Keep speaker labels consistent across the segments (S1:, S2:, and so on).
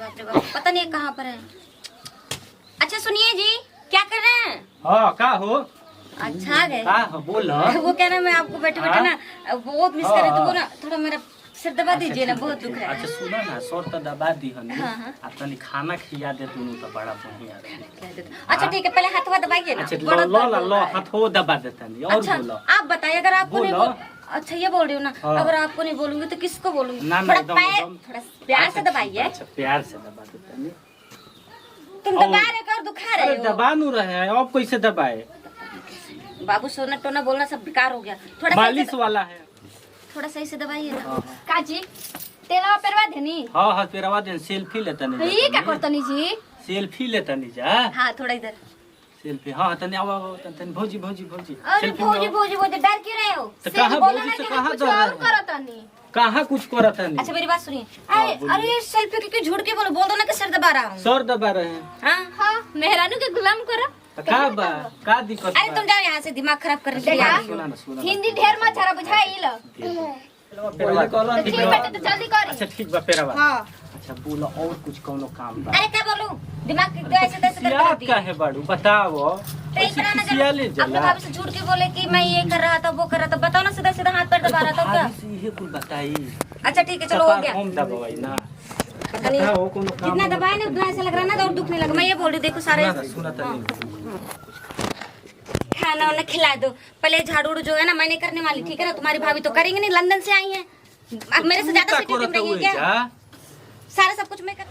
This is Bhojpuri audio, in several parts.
S1: बाप रे बाप, पता नहीं कहाँ पर है। अच्छा सुनिए जी, क्या कर रहे हैं?
S2: हाँ का हो?
S1: अच्छा आ गए।
S2: हाँ बोलो।
S1: वो कह रहा मैं आपको बैठे बैठे ना बहुत मिस कर रही तो वो ना थोड़ा मेरा सिर दबा दीजिए ना, बहुत दुख रहा है।
S2: अच्छा सुना ना, सर तो दबा दी हनी।
S1: हाँ।
S2: आ तनी खाना खिया दे दोनों तो बड़ा बढ़िया रहे।
S1: अच्छा ठीक है, पहले हाथवा दबाइए ना।
S2: अच्छा
S1: बड़ा
S2: लो
S1: दर्द
S2: लो
S1: हो
S2: लो
S1: रहा है।
S2: हाथों दबा देता नहीं। और
S1: अच्छा
S2: बोलो।
S1: आप बताइए, अगर आपको नहीं
S2: बोलो।
S1: अच्छा ये बोल रही हूँ ना,
S2: हाँ।
S1: अगर आपको नहीं बोलूंगी तो किसको बोलूंगी?
S2: ना ना
S1: थोड़ा
S2: एकदम
S1: पैर
S2: एकदम।
S1: थोड़ा प्यार से
S2: अच्छा,
S1: दबाइए।
S2: अच्छा प्यार से दबा देता नहीं।
S1: तुम दबा रहे हो और दुखा
S2: अरे
S1: रहे हो।
S2: दबा नू रहे हैं, अब कैसे दबाए?
S1: बाबू सोना टोना बोलना सब बेकार हो गया। थोड़ा
S2: मालिश वाला है।
S1: थोड़ा सही से दबाइए ना।
S2: हाँ।
S3: काजी तेला परवा देनी
S2: हाँ हाँ तेरा बाद सेल्फी लेता नहीं।
S3: ये क्या करतनी जी?
S2: सेल्फी लेता नहीं जा।
S1: हाँ थोड़ा इधर।
S2: सेल्फी हाँ तनी आओ आओ तनी भौजी भौजी भौजी।
S1: अरे
S2: सेल्फी में
S1: भौजी
S2: आओ।
S1: भौजी भौजी डर क्यों रहे हो?
S2: तो कहाँ भौजी से कहाँ
S3: कुछ
S2: डर
S3: और
S2: रहे हैं?
S3: करतनी
S2: कहाँ कुछ करत है
S1: अच्छा
S2: नहीं।
S1: मेरी बात सुनिए।
S2: हाँ,
S1: अरे
S2: बोलिए।
S1: अरे सेल्फी के क्यों झूठ के बोल दो ना कि सर दबा रहा हूँ।
S2: सर दबा रहे हैं।
S1: हाँ
S3: हाँ मेहरानू के गुलाम करो।
S2: तो का बा का दिक्कत
S1: अरे
S2: बा?
S1: तुम जाओ यहाँ से, दिमाग खराब कर
S2: सुना
S1: दिया।
S2: ना, सुना ना सुना ना।
S3: हिंदी ढेर मछरा बुझाइल
S2: पेरवा
S3: तो
S2: ठीक
S3: ठीक
S2: बा।
S3: बाटे तो जल्दी करी।
S2: अच्छा ठीक बा पेरवा।
S3: हाँ
S2: अच्छा बोलो और कुछ कौनो काम बा?
S1: अरे क्या बोलूं, दिमाग एकदम ऐसे तैसे करके
S2: याद
S1: रखती
S2: का
S1: है।
S2: है बाड़ू बताओ।
S1: तो
S2: ऐसे
S1: इतना ना
S2: खिसिया ले
S1: करो। अपने
S2: जला।
S1: भाभी से झूठ के बोले कि मैं ये कर रहा था वो कर रहा था, बताओ ना सीधा सीधा हाथ पैर दबा रहा था क्या?
S2: भाभी से यही कुछ बताई।
S1: अच्छा ठीक है चलो हो गया।
S2: हम दबाई ना।
S1: पता नहीं
S2: बताओ कोनो काम।
S1: जितना दबाए ना उतना ऐसा लग रहा है ना, तो और दुखने लगा। मैं ये बोल रही देखो सारे
S2: सुना तो नहीं।
S1: खाना वाना खिला दो। पहले झाड़ू उड़ू जो है ना मैं नहीं करने वाली, ठीक है ना? तुम्हारी भाभी तो करेंगे नहीं, लंदन से आई है। अब मेरे से ज्यादा सिटी टिम रही है क्या? सारा सब कुछ मैं कर।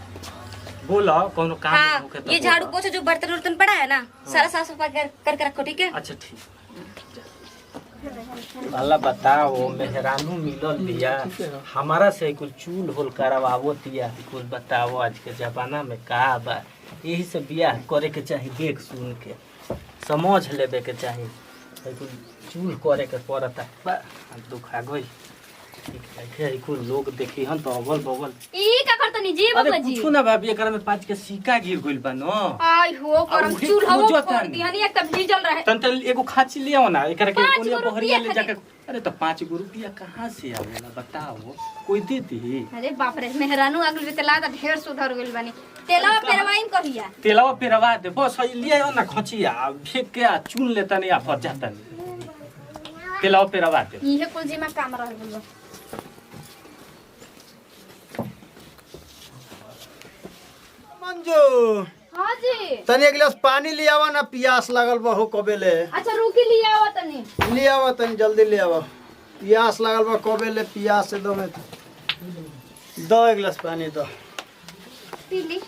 S2: बोलो कोनो काम
S1: हाँ
S2: होके तो
S1: ये
S2: बोलो।
S1: झाड़ू पोछा जो बर्तन उर्तन पड़ा है ना, सारा साफ सफाई करके रखो, ठीक है?
S2: अच्छा ठीक। अल्लाह बताओ मेहरानू मिलल बिया हमारा से कुछ चूल होल करवावो तिया कुछ बताओ। आज के जमाना में का बा, यही से बियाह करे के चाही, देख सुन के समझ लेबे के चाही। कुछ चूल करे के पड़ता बा, दुखा गई। ठीक है कुछ लोग देखी हन तो अगल बगल।
S3: ई का करतनी जी
S2: अरे
S3: बाबा जी?
S2: कुछ ना भाभी एकरा में 5 के सिक्का गिर गइल बा न।
S3: आई हो करम
S2: उहे
S3: चूल्हा वो
S2: खोजत
S3: फोड़
S2: हन।
S3: दिहनी एक त भीजल रहे।
S2: तन तन एगो खाची ले आओ ना, एकरा के
S3: 5
S2: कोनिया
S3: गो
S2: बहरिया ले
S3: रुपया
S2: जाके। अरे तो 5 गो रुपया कहाँ से आवेला बताओ, कोई दे दी?
S3: अरे बाप रे मेहरानू आगल भी तेला त ढेर सुधर गेल बानी। तेला पेरवाइन कहिया?
S2: तेलावा पेरवा दे बस, है ले आओ ना खचिया फेंक के आ चुन लेता नहीं आ फट जाता नहीं। तेलावा पेरवा दे।
S3: इहे कुल जिमा काम रह गेल बा।
S4: मंजू
S3: हां जी
S4: तनी एक गिलास पानी ले आवा ना, प्यास लागल बा हो कबेले।
S3: अच्छा रुकी लिया आवा तनी।
S4: ले आवा तनी जल्दी ले आवा, प्यास लागल बा कबेले। प्यास से दो में दो एक गिलास पानी दो।
S3: पी ली।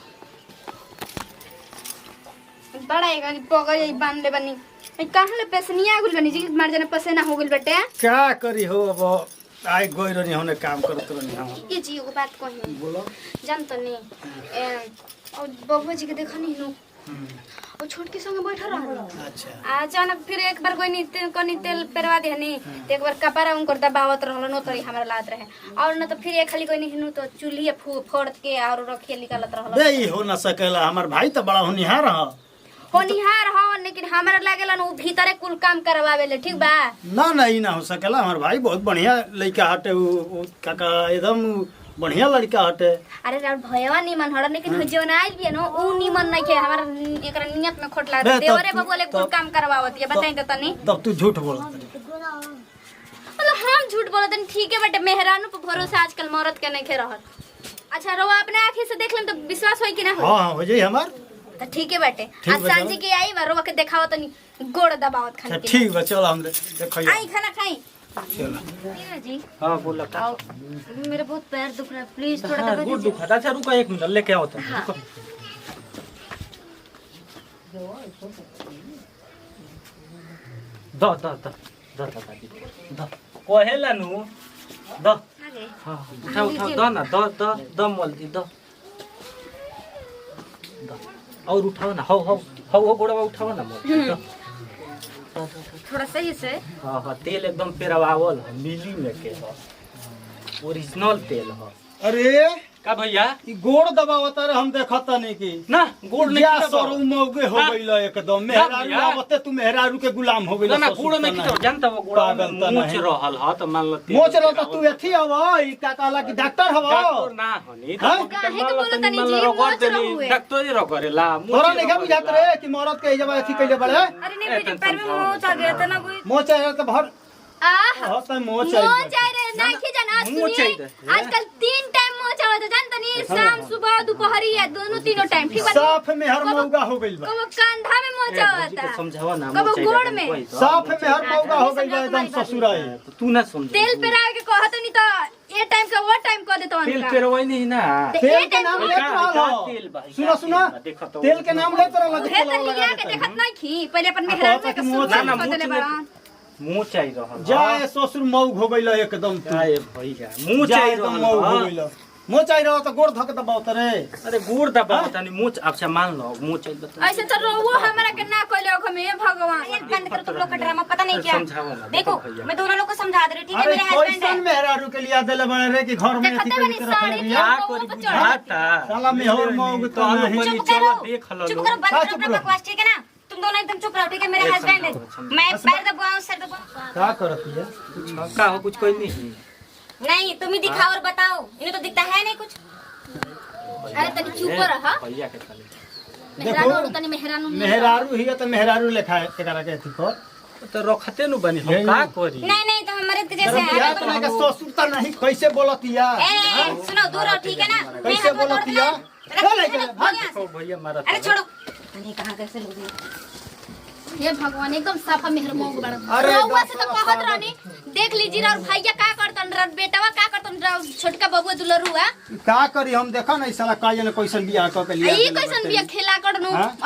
S3: बड़ा एक पगड़ बांध ले बनी। कहाँ ले पेसनिया गुल बनी जी, मार जाने पसेना हो गेल बेटे।
S4: क्या करी हो, अब आई गई रही होने काम करत रही हम।
S3: ये जी एगो बात कही
S4: बोलो।
S3: जान तनी और बबुआ जी के देखनी नु और छोटकी संगे बैठा रहल।
S4: अच्छा
S3: अचानक फिर एक बार कोई कनी तेल पेरवा देहनी तो एक बार कपड़ा उनकर दबावत रहल नो तरी हमरा लात रहे। और न तो फिर एक खाली कोई नहीं तो चूल्ही फोड़ के और रखिए निकालत रहल।
S4: बे ई हो ना सकेला, हमार भाई तो बड़ा होनिहार ह।
S3: होनिहार हो लेकिन हमरा लागेला नु भीतरे कुल काम करवावेले, ठीक बा?
S4: ना ना ई ना हो सकेला, हमार भाई बहुत बढ़िया लड़का हटे। उ काका एकदम बढ़िया लड़का हटे।
S3: अरे यार भयवा निमन हड़ लेकिन जोन आइल भी न उ निमन नहीं के हमरा एकरा नियत में खोट लागत।
S4: बे, तब
S3: देवरे
S4: तू-
S3: बबुआ ले कुल
S4: तब-
S3: काम करवावत है, बताई त तनी।
S4: तब तू झूठ बोलत रही।
S3: मतलब हम झूठ बोलत नहीं, ठीक है बेटे मेहरानू पे भरोसा आजकल मौरत के नहीं खे रहत। अच्छा रवा अपने आंखें से देख लेम तो विश्वास होई कि ना हो?
S4: हाँ हो जाई हमार।
S3: तो ठीक है बेटे
S4: ठीक
S3: आज
S4: बा,
S3: सांझी के आई बा रवा के देखावत तनी गोड़ दबावत खाने
S4: अच्छा
S3: के।
S4: ठीक बा, चल हम देखिए।
S1: आई खाना खाई।
S4: चलो
S1: ठीक है जी।
S2: हाँ बोला का।
S1: आओ, मेरा बहुत पैर दुख रहा है, प्लीज थोड़ा
S2: हाँ
S1: दबा
S2: गुड
S1: दीजिए।
S2: दुखा। अच्छा रुको 1 मिनट लेके आओ तो।
S1: हाँ।
S2: रुको। दो दो दो दो दो दादी दो कहेला नु दो।
S1: आ गए।
S2: हाँ उठाओ उठाओ दो ना, दो दो दो मल्दी दो दो। और उठाओ ना, हो हो हो हो गोड़वा उठाओ ना मल्दी दो।
S1: थोड़ा सही से।
S2: हाँ हाँ तेल एकदम पेरवावल है, मिली में के है, ओरिजिनल तेल है।
S4: अरे
S2: का भैया
S4: ई गोड़ दबावत रे हम देखत नहीं की
S2: ना गोड़ नहीं
S4: या
S2: खिलाबो।
S4: सरू मौगे हो
S2: हाँ।
S4: गइल एकदम मेहरारू
S2: भैया।
S4: आवते तू मेहरारू के गुलाम हो गइल
S2: ना गोड़ नहीं खिलाबो जानता वो गोड़
S4: पागल त
S2: मोच
S4: नहीं।
S2: रहल ह त मान ल
S4: मोच रह त तू एथी हव ई का कहला कि डॉक्टर हव
S2: डॉक्टर ना हनी
S4: हाँ?
S3: काहे के बोलत तनी जी, मोच रहुए।
S2: डॉक्टर ही करेला
S4: तोरा नहीं का बुझात रे कि मरद के जब एथी कइले बड़े
S1: अरे नहीं बेटे पैर में मोच आ गया था ना कोई
S4: मोच है त भर
S3: आह
S4: हो त मोच
S3: मोच आए रे नहीं के जाना
S2: मोच
S3: सुनी
S2: आए रे।
S3: आजकल 3 टाइम मोच आवत जानत नहीं शाम सुबह दोपहरी या दोनों तीनों टाइम ठीक बा
S4: साफ मेहर मौगा हो गइल बा
S3: कबो कांधा में मोच आवता
S2: समझावा ना
S3: कबो गोड़ में।
S4: साफ मेहर मौगा हो गइल बा एकदम ससुराई
S2: तू ना समझ
S3: तेल पेरा के कहत नहीं तो ये टाइम के वो टाइम कर देतो
S2: तेल
S3: अनका
S2: पेरवाई नहीं ना
S4: तेल के नाम लेत रहल
S2: तेल बा,
S4: सुनो सुनो
S2: देखो तो।
S4: तेल के नाम लेत रहल
S3: हे त लिया के देखत नहीं खी पहले अपन मेहरान के
S4: मोच
S3: सुन
S2: ना,
S3: कर देले
S2: मोच
S3: बड़न
S2: मुंह चाहिए रहल
S4: जाए ससुर मौग हो गइल एकदम तू
S2: जाए भैया मुंह
S4: जाए
S2: चाहिए
S4: एकदम
S2: रहल
S4: मौग हो
S2: ह।
S4: गइल मुंह चाहिए रह त गोड़ धक दबावत रे
S2: अरे गुड़ दबा तनी मुंह अच्छा मान लो मुंह चाहिए बता
S3: ऐसे तो रोवो हमरा के ना कहले ओख में भगवान
S1: ये बंद करो तुम लोग का ड्रामा पता नहीं क्या
S2: समझाओ ना,
S1: देखो
S2: भैया।
S1: मैं दोनों लोग को समझा दे रही ठीक है
S4: अरे
S1: मेरे हस्बैंड
S4: कैसन
S1: है
S4: मेहरारू के लिया देले बड़े रे कि घर में
S3: देखते
S4: एथी
S3: बनी
S4: के रखले
S3: साड़ी
S4: बिया
S2: क्या करी बुझाता
S4: साला मेहर मौग तो नहीं
S1: चुप करो
S2: देख लो
S1: चुप
S2: लोग।
S1: करो बंद
S4: हाँ,
S1: करो
S4: चुप
S1: अपना
S4: रहो।
S1: बकवास ठीक है ना तुम दोनों एकदम चुप रहो ठीक है मेरे
S2: एक
S1: हस्बैंड है
S2: समझाओ,
S1: मैं पैर दबाऊं सर दबाऊं
S4: का करत है
S2: का हो कुछ कोई नहीं
S1: नहीं तुम ही दिखाओ और बताओ इन्हें तो दिखता है नहीं कुछ
S3: अरे तनी चुप रह
S2: भैया के तनी
S3: मेहरानो तनी मेहरानो
S4: मेहरारू ही त मेहरारू लेखा है एकरा के एथी कर
S2: तो रखते नु बनी हम का करी
S1: नहीं नहीं तो हम मर्द के जैसे
S4: तेरा बियाह
S1: हैं
S4: तो लगे ससुर त नहीं कैसे बोलतिया
S1: ए सुनो दूर रहो ठीक है ना मैं
S4: कैसे
S1: हाथ में तोड़
S4: बोलतिया
S1: दूंगा।
S4: चल ले चल
S1: भाग यहाँ से।
S2: ओ भैया मारा
S1: अरे छोड़ो अरे कहाँ कैसे लोग हैं?
S3: हे भगवान एकदम साफा मेहर मोग बड़
S4: अरे
S3: रउआ
S4: एकदम
S3: से तो
S4: साफा
S3: कहत रहनी देख लीजिए और भैया का करतन बेटवा का करतन छोटका बबुआ दुलरुआ
S4: का करी हम देखा नहीं साला का जने कैसन बियाह क के लिया
S3: ई कैसन बिया खेला करनु
S4: हाँ?